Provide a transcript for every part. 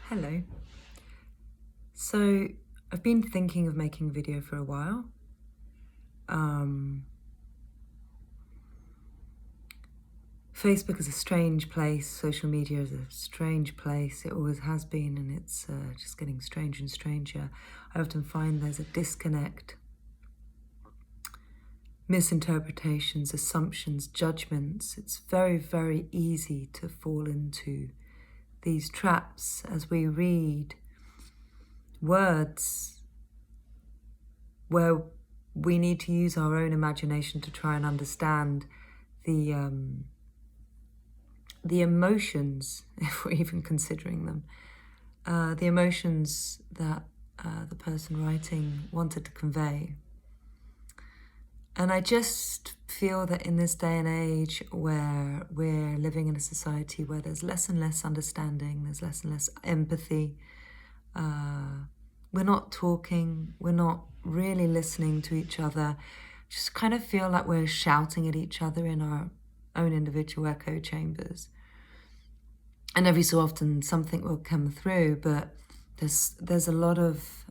Hello. So I've been thinking of making a video for a while. Facebook is a strange place. Social media is a strange place. It always has been, and it's just getting stranger and stranger. I often find there's a disconnect. Misinterpretations, assumptions, judgments. It's very, very easy to fall into these traps as we read words where we need to use our own imagination to try and understand the emotions, if we're even considering them, the emotions that the person writing wanted to convey. And I just feel that in this day and age where we're living in a society where there's less and less understanding, there's less and less empathy, we're not talking, we're not really listening to each other, just kind of feel like we're shouting at each other in our own individual echo chambers. And every so often something will come through, but there's a lot of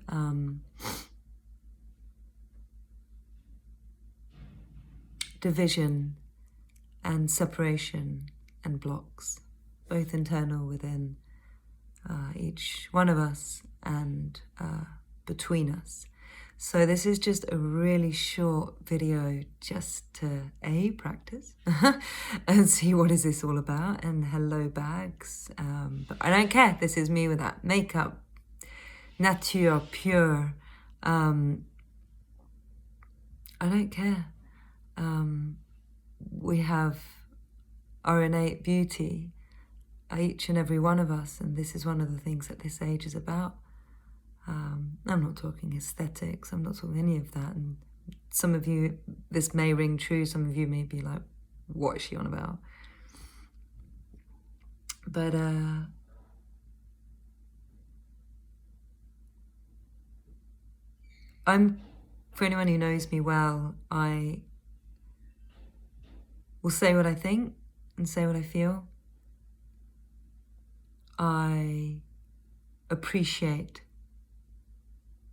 division and separation and blocks, both internal within each one of us and between us. So this is just a really short video just to practice and see what is this all about. And hello bags, but I don't care. This is me with that makeup, nature pure. I don't care. We have our innate beauty, each and every one of us, and this is one of the things that this age is about. I'm not talking aesthetics, I'm not talking any of that, and some of you, this may ring true, some of you may be like, what is she on about? But for anyone who knows me well, I will say what I think and say what I feel. I appreciate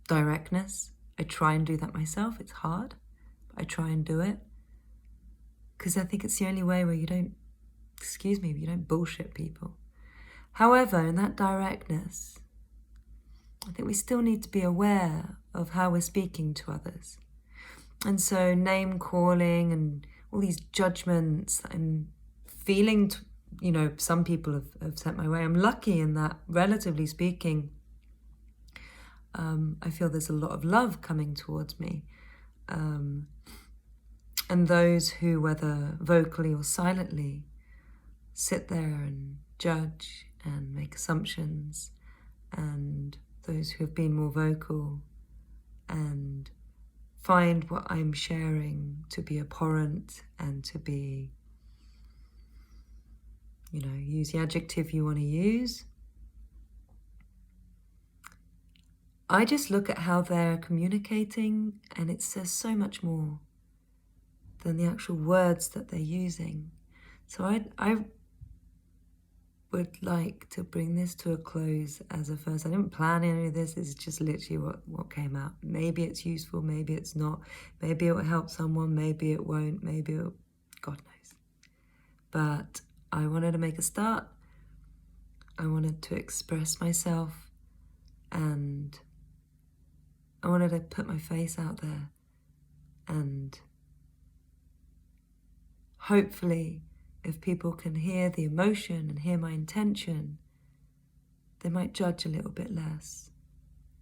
directness. I try and do that myself. It's hard, but I try and do it because I think it's the only way where you don't, you don't bullshit people. However, in that directness, I think we still need to be aware of how we're speaking to others. And so name calling and all these judgments that I'm feeling, some people have sent my way. I'm lucky in that, relatively speaking, I feel there's a lot of love coming towards me. And those who, whether vocally or silently, sit there and judge and make assumptions, and those who have been more vocal and find what I'm sharing to be abhorrent and to be, use the adjective you want to use. I just look at how they're communicating, and it says so much more than the actual words that they're using. So I would like to bring this to a close as a first. I didn't plan any of this. This is just literally what came out. Maybe it's useful, maybe it's not. Maybe it will help someone, maybe it won't, maybe it'll, God knows. But I wanted to make a start. I wanted to express myself, and I wanted to put my face out there, and hopefully if people can hear the emotion and hear my intention, they might judge a little bit less.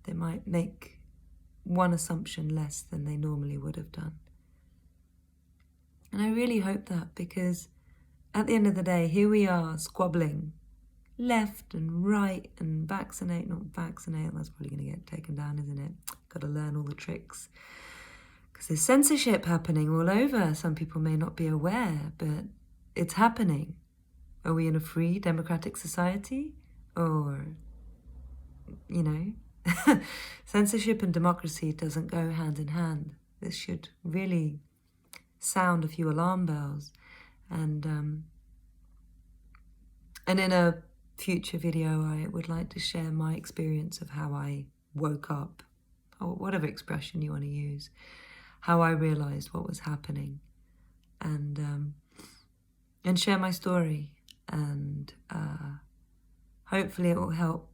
They might make one assumption less than they normally would have done. And I really hope that, because at the end of the day, here we are squabbling left and right and vaccinate, not vaccinate. That's probably going to get taken down, isn't it? Got to learn all the tricks. Because there's censorship happening all over. Some people may not be aware, but it's happening. Are we in a free democratic society? Or, censorship and democracy doesn't go hand in hand. This should really sound a few alarm bells. And in a future video, I would like to share my experience of how I woke up, or whatever expression you want to use, how I realized what was happening, and share my story, and hopefully it will help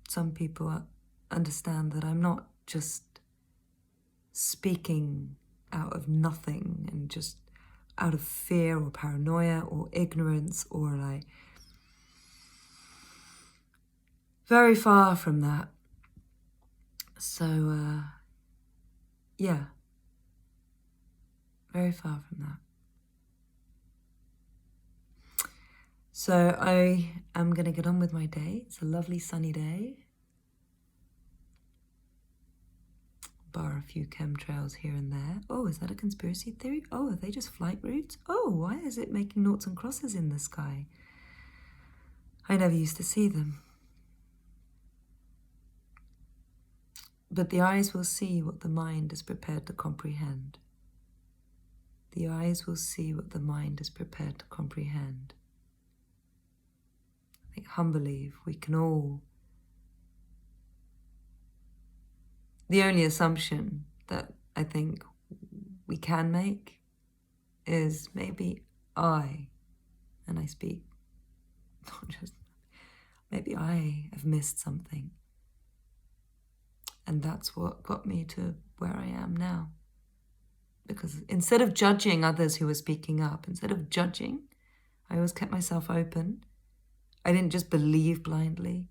some people understand that I'm not just speaking out of nothing and just out of fear or paranoia or ignorance or like very far from that. So yeah, very far from that. So I am going to get on with my day. It's a lovely sunny day, bar a few chemtrails here and there. Oh, is that a conspiracy theory? Oh, are they just flight routes? Oh, why is it making noughts and crosses in the sky? I never used to see them. But the eyes will see what the mind is prepared to comprehend. The eyes will see what the mind is prepared to comprehend. I think humbly, if we can all... The only assumption that I think we can make is maybe I, and I speak, not just, maybe I have missed something. And that's what got me to where I am now. Because instead of judging others who were speaking up, instead of judging, I always kept myself open. I didn't just believe blindly.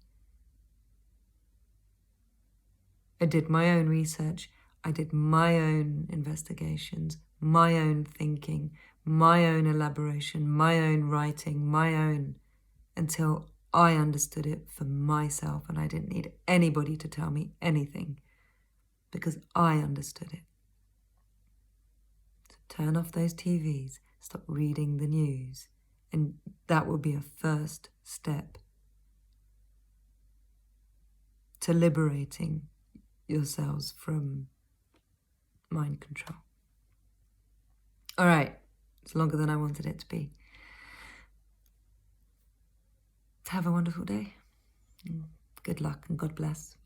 I did my own research. I did my own investigations, my own thinking, my own elaboration, my own writing, my own, until I understood it for myself, and I didn't need anybody to tell me anything because I understood it. So turn off those TVs, stop reading the news, and that will be a first step to liberating yourselves from mind control. All right, it's longer than I wanted it to be. Have a wonderful day. Good luck and God bless.